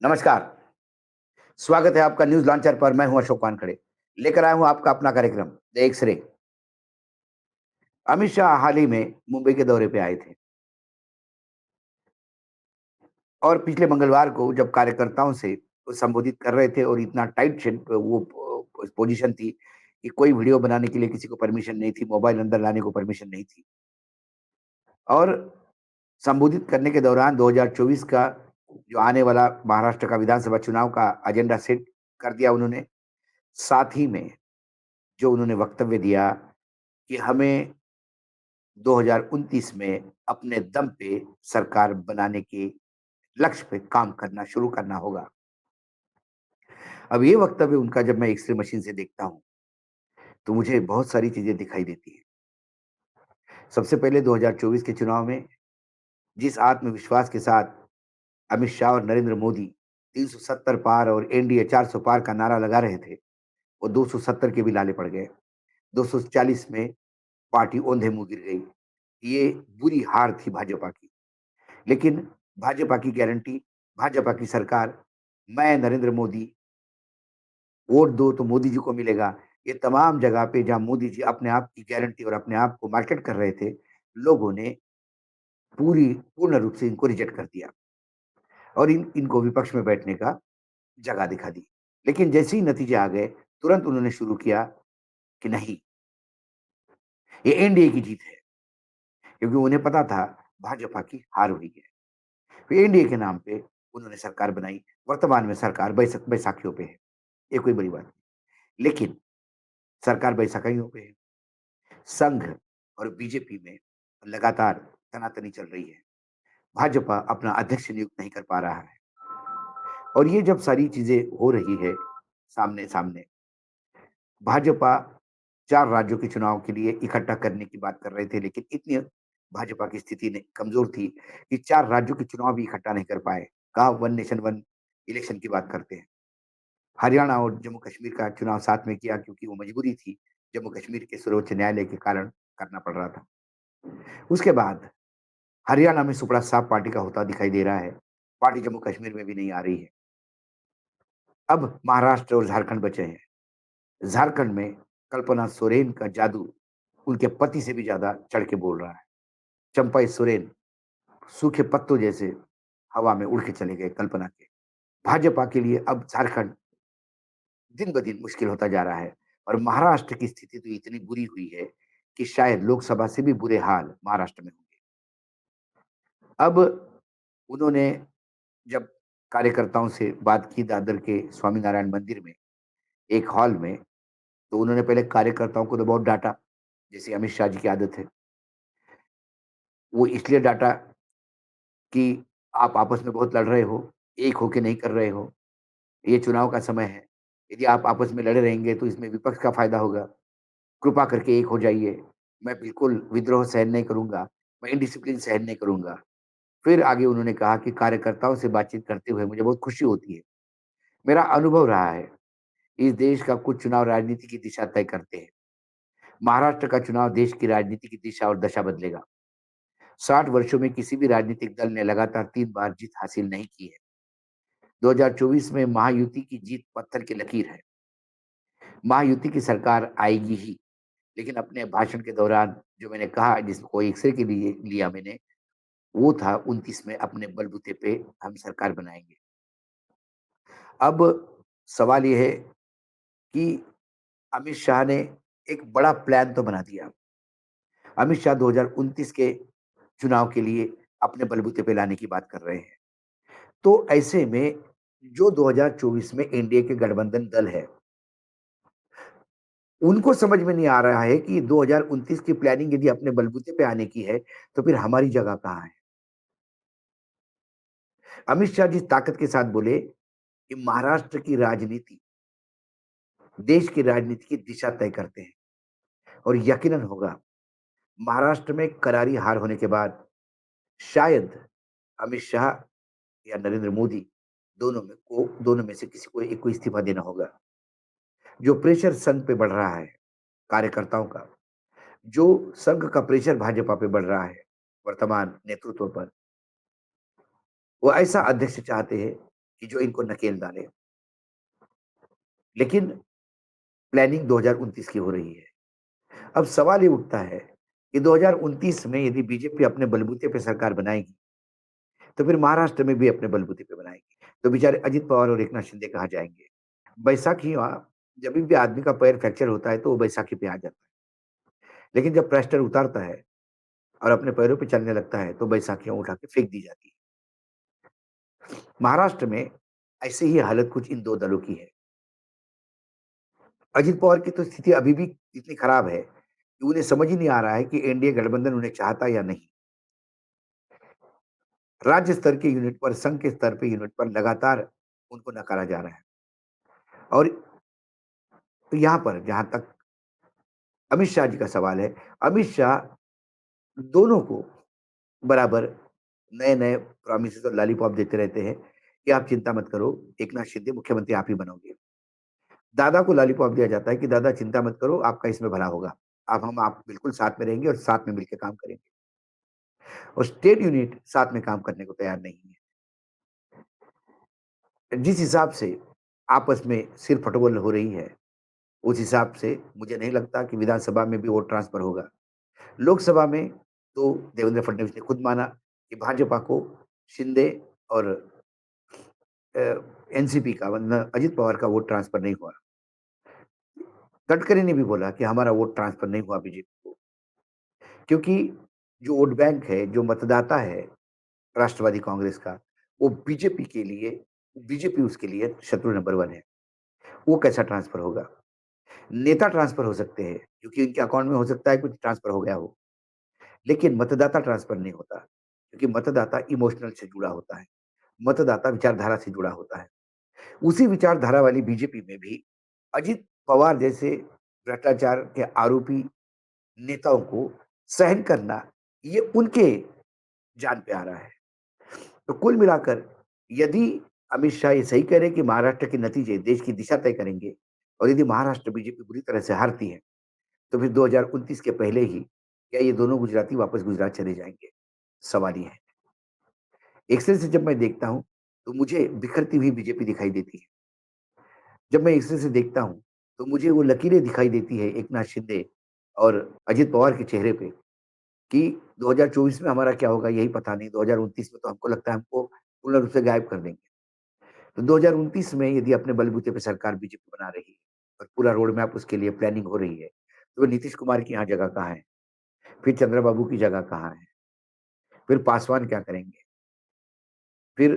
नमस्कार, स्वागत है आपका न्यूज़ लॉन्चर पर। मैं हूं अशोक वानखड़े। लेकर आया हूं आपका अपना कार्यक्रम द एक्स-रे। अमित शाह हाल ही में मुंबई के दौरे पे आए थे और पिछले मंगलवार को जब कार्यकर्ताओं से वो संबोधित कर रहे थे और इतना टाइट पोजीशन थी कि कोई वीडियो बनाने के लिए किसी को परमिशन नहीं थी, मोबाइल अंदर लाने को परमिशन नहीं थी और संबोधित करने के दौरान 2024 का जो आने वाला महाराष्ट्र का विधानसभा चुनाव का एजेंडा सेट कर दिया उन्होंने। साथ ही में जो उन्होंने वक्तव्य दिया कि हमें 2029 में अपने दम पे सरकार बनाने के लक्ष्य पे काम करना शुरू करना होगा। अब ये वक्तव्य उनका जब मैं एक्स-रे मशीन से देखता हूँ, तो मुझे बहुत सारी चीज़ें दिखाई देती हैं। सबसे पहले 2024 के चुनाव में जिस आत्मविश्वास के साथ अमित शाह और नरेंद्र मोदी 370 पार और एनडीए 400 पार का नारा लगा रहे थे, वो 270 के भी लाले पड़ गए। 240 में पार्टी औंधे मुँह गिर गई। ये बुरी हार थी भाजपा की। लेकिन भाजपा की गारंटी, भाजपा की सरकार, मैं नरेंद्र मोदी, वोट दो तो मोदी जी को मिलेगा। ये तमाम जगह पे जहाँ मोदी जी अपने आप की गारंटी और अपने आप को मार्केट कर रहे थे, लोगों ने पूर्ण रूप से इनको रिजेक्ट कर दिया और इनको विपक्ष में बैठने का जगह दिखा दी। लेकिन जैसे ही नतीजे आ गए, तुरंत उन्होंने शुरू किया कि नहीं, ये एनडीए की जीत है, क्योंकि उन्हें पता था भाजपा की हार हुई है। फिर एनडीए के नाम पे उन्होंने सरकार बनाई। वर्तमान में सरकार बैसाखियों पे है, ये कोई बड़ी बात नहीं। लेकिन सरकार बैसाखियों पे है। संघ और बीजेपी में लगातार तनातनी चल रही है। भाजपा अपना अध्यक्ष नियुक्त नहीं कर पा रहा है और ये जब सारी चीजें हो रही है सामने-सामने, भाजपा 4 राज्यों के चुनाव के लिए इकट्ठा करने की बात कर रहे थे, लेकिन इतनी भाजपा की स्थिति ने कमज़ोर थी कि 4 राज्यों के चुनाव भी इकट्ठा नहीं कर पाए। कहा वन नेशन वन इलेक्शन की बात करते हैं। हरियाणा और जम्मू कश्मीर का चुनाव साथ में किया क्योंकि वो मजबूरी थी, जम्मू कश्मीर के सर्वोच्च न्यायालय के कारण करना पड़ रहा था। उसके बाद हरियाणा में सुपड़ा साफ पार्टी का होता दिखाई दे रहा है। पार्टी जम्मू कश्मीर में भी नहीं आ रही है। अब महाराष्ट्र और झारखंड बचे हैं। झारखंड में कल्पना सोरेन का जादू उनके पति से भी ज़्यादा चढ़ के बोल रहा है। चंपई सोरेन सूखे पत्तों जैसे हवा में उड़ के चले गए कल्पना के। भाजपा के लिए अब झारखंड दिन-ब-दिन मुश्किल होता जा रहा है और महाराष्ट्र की स्थिति तो इतनी बुरी हुई है कि शायद लोकसभा से भी बुरे हाल महाराष्ट्र में होंगे। अब उन्होंने जब कार्यकर्ताओं से बात की दादर के स्वामीनारायण मंदिर में, एक हॉल में, तो उन्होंने पहले कार्यकर्ताओं को तो बहुत डाँटा, जैसे अमित शाह जी की आदत है। वो इसलिए डाँटा कि आप आपस में बहुत लड़ रहे हो, एक होके नहीं कर रहे हो। ये चुनाव का समय है। यदि आप आपस में लड़े रहेंगे तो इसमें विपक्ष का फ़ायदा होगा। कृपा करके एक हो जाइए। मैं बिल्कुल विद्रोह सहन नहीं करूँगा, मैं इनडिसिप्लिन सहन नहीं करूँगा। फिर आगे उन्होंने कहा कि कार्यकर्ताओं से बातचीत करते हुए मुझे बहुत खुशी होती है। मेरा अनुभव रहा है, इस देश का कुछ चुनाव राजनीति की दिशा तय करते हैं। महाराष्ट्र का चुनाव देश की राजनीति की दिशा और दशा बदलेगा। 60 वर्षों में किसी भी राजनीतिक दल ने लगातार 3 बार जीत हासिल नहीं की है। 2024 में महायुति की जीत पत्थर की लकीर है। महायुति की सरकार आएगी ही, लेकिन अपने भाषण के दौरान जो मैंने कहा जिसको एक्स-रे के लिए लिया मैंने, वो था 29 में अपने बलबूते पे हम सरकार बनाएँगे। अब सवाल ये है कि अमित शाह ने एक बड़ा प्लान तो बना दिया। अमित शाह 2029 के चुनाव के लिए अपने बलबूते पे लाने की बात कर रहे हैं। तो ऐसे में जो 2024 में एनडीए के गठबंधन दल है, उनको समझ में नहीं आ रहा है कि 2029 की प्लानिंग यदि अपने बलबूते पे आने की है, तो फिर हमारी जगह कहाँ है? अमित शाह जिस ताकत के साथ बोले कि महाराष्ट्र की राजनीति, देश की राजनीति की दिशा तय करते हैं और यकीनन होगा, महाराष्ट्र में करारी हार होने के बाद शायद अमित शाह या नरेंद्र मोदी दोनों में से किसी को एक को इस्तीफा देना होगा। जो प्रेशर संघ पे बढ़ रहा है, कार्यकर्ताओं का, जो संघ का प्रेशर भाजपा पे बढ़ रहा है, वर्तमान नेतृत्व पर, वो ऐसा अध्यक्ष चाहते हैं कि जो इनको नकेल डाले। लेकिन प्लानिंग 2029 की हो रही है। अब सवाल ये उठता है कि 2029 में यदि बीजेपी अपने बलबूते पे सरकार बनाएगी, तो फिर महाराष्ट्र में भी अपने बलबूते पे बनाएगी। तो बेचारे अजित पवार और एकनाथ शिंदे कहाँ जाएँगे? बैसाखी जभी भी आदमी का पैर फ्रैक्चर होता है, तो वो बैसाखी पे आ जाता है। लेकिन जब प्लास्टर उतारता है और अपने पैरों पे चलने लगता है, तो बैसाखियाँ उठा के फेंक दी जाती है। महाराष्ट्र में ऐसे ही हालत कुछ इन 2 दलों की है। अजित पवार की तो स्थिति अभी भी इतनी खराब है कि उन्हें समझ ही नहीं आ रहा है कि एनडीए गठबंधन उन्हें चाहता या नहीं। राज्य स्तर के यूनिट पर, संघ के स्तर पे यूनिट पर लगातार उनको नकारा जा रहा है। और यहाँ पर जहाँ तक अमित शाह जी का सवाल है, अमित शाह दोनों को बराबर नए-नए प्रॉमिसेस और लॉलीपॉप देते रहते हैं कि आप चिंता मत करो, एकनाथ शिंदे मुख्यमंत्री आप ही बनोगे। दादा को लॉलीपॉप दिया जाता है कि दादा चिंता मत करो, आपका इसमें भला होगा। आप बिल्कुल साथ में रहेंगे और साथ में मिलके काम करेंगे। और स्टेट यूनिट साथ में काम करने को तैयार नहीं है। जिस हिसाब से आपस में सिर फटबोल हो रही है, उस हिसाब से मुझे नहीं लगता कि विधानसभा में भी वोट ट्रांसफर होगा। लोकसभा में तो देवेंद्र फडणवीस ने खुद माना कि भाजपा को शिंदे और अ, एनसीपी का वरना अजित पवार का वोट ट्रांसफर नहीं हुआ। गडकरी ने भी बोला कि हमारा वोट ट्रांसफर नहीं हुआ बीजेपी को, क्योंकि जो वोट बैंक है, जो मतदाता है राष्ट्रवादी कांग्रेस का, वो बीजेपी उसके लिए शत्रु नंबर 1 है। वो कैसा ट्रांसफर होगा? नेता ट्रांसफर हो सकते हैं, क्योंकि उनके अकाउंट में हो सकता है कुछ ट्रांसफर हो गया हो, लेकिन मतदाता ट्रांसफर नहीं होता, क्योंकि मतदाता इमोशनल से जुड़ा होता है, मतदाता विचारधारा से जुड़ा होता है। उसी विचारधारा वाली बीजेपी में भी अजित पवार जैसे भ्रष्टाचार के आरोपी नेताओं को सहन करना, ये उनके जान पे आ रहा है। तो कुल मिलाकर यदि अमित शाह ये सही कह रहे हैं कि महाराष्ट्र के नतीजे देश की दिशा तय करेंगे और यदि महाराष्ट्र बीजेपी बुरी तरह से हारती है, तो फिर 2029 के पहले ही क्या ये दोनों गुजराती वापस गुजरात चले जाएँगे? सवाल ये है। एक्स-रे से जब मैं देखता हूँ, तो मुझे बिखरती हुई बीजेपी दिखाई देती है। जब मैं एक्स-रे से देखता हूँ, तो मुझे वो लकीरें दिखाई देती है एकनाथ शिंदे और अजित पवार के चेहरे पे कि 2024 में हमारा क्या होगा यही पता नहीं, 2029 में तो हमको लगता है हमको पूर्ण रूप से गायब कर देंगे। तो 2029 में यदि अपने बलबूते पे सरकार बीजेपी बना रही है और पूरा रोड मैप उसके लिए प्लानिंग हो रही है, तो नीतीश कुमार की यहाँ जगह कहाँ है? फिर चंद्रबाबू की जगह कहाँ है? फिर पासवान क्या करेंगे? फिर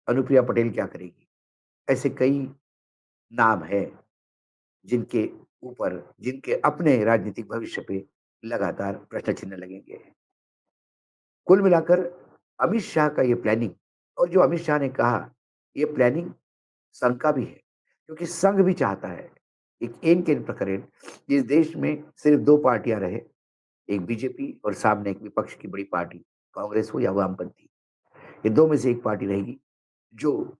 अनुप्रिया पटेल क्या करेगी? ऐसे कई नाम हैं जिनके जिनके अपने राजनीतिक भविष्य पे लगातार प्रश्न चिन्ह लगेंगे। कुल मिलाकर अमित शाह का ये प्लानिंग और जो अमित शाह ने कहा, ये प्लानिंग संघ का भी है, क्योंकि संघ भी चाहता है, एक एम के प्रकरण इस देश में सिर्फ 2 पार्टियाँ रहे, एक बीजेपी और सामने एक विपक्ष की बड़ी पार्टी, कांग्रेस हो या वामपंथी। ये 2 में से एक पार्टी रहेगी, जो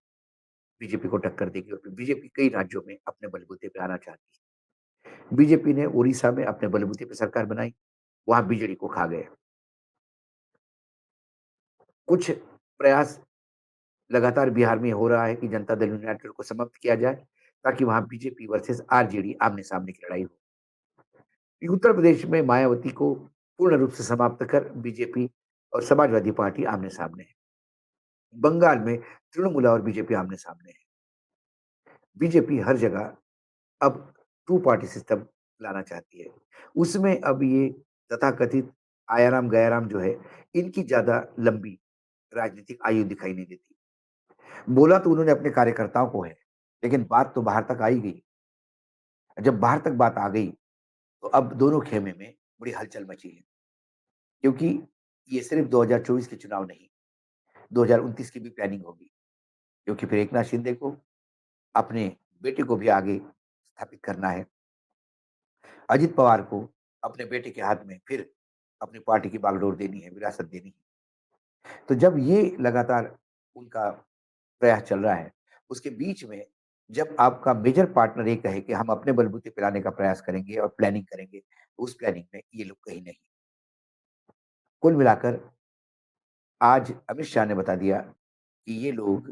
बीजेपी को टक्कर देगी और फिर बीजेपी कई राज्यों में अपने बलबूते पे आना चाहती है। बीजेपी ने ओडिशा में अपने बलबूते पे सरकार बनाई, वहाँ बीजेडी को खा गए। कुछ प्रयास लगातार बिहार में हो रहा है कि जनता दल यूनाइटेड को समाप्त किया जाए, ताकि वहाँ बीजेपी वर्सेस आरजेडी आमने-सामने की लड़ाई हो। उत्तर प्रदेश में मायावती को पूर्ण रूप से समाप्त कर बीजेपी और समाजवादी पार्टी आमने-सामने है। बंगाल में तृणमूल और बीजेपी आमने-सामने है। बीजेपी हर जगह अब टू पार्टी सिस्टम लाना चाहती है। उसमें अब ये तथाकथित आयाराम-गयाराम जो है, इनकी ज़्यादा लंबी राजनीतिक आयु दिखाई नहीं देती। बोला तो उन्होंने अपने कार्यकर्ताओं को है, लेकिन बात तो बाहर तक आ ही गई। जब बाहर तक बात आ गई, तो अब दोनों खेमे में बड़ी हलचल मची है, क्योंकि ये सिर्फ 2024 के चुनाव नहीं, 2029 की भी प्लानिंग होगी, क्योंकि फिर एकनाथ शिंदे को अपने बेटे को भी आगे स्थापित करना है। अजित पवार को अपने बेटे के हाथ में फिर अपनी पार्टी की बागडोर देनी है, विरासत देनी है। तो जब ये लगातार उनका प्रयास चल रहा है, उसके बीच में जब आपका मेजर पार्टनर ये कहे कि हम अपने बलबूते पे लाने का प्रयास करेंगे और प्लानिंग करेंगे, तो उस प्लानिंग में ये लोग कहीं नहीं। कुल मिलाकर आज अमित शाह ने बता दिया कि ये लोग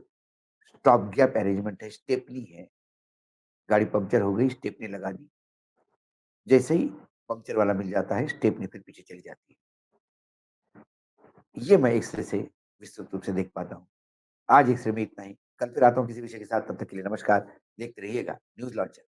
स्टॉप गैप अरेंजमेंट है, स्टेपनी है, गाड़ी पंक्चर हो गई, स्टेपनी लगा दी। जैसे ही पंक्चर वाला मिल जाता है, स्टेपनी फिर पीछे चली जाती है। ये मैं एक्स-रे से विस्तृत रूप से देख पाता हूँ। आज एक्स-रे में इतना ही। कल फिर आता हूँ किसी विषय के साथ, तब तक के लिए नमस्कार। देखते रहिएगा न्यूज़ लॉन्चर।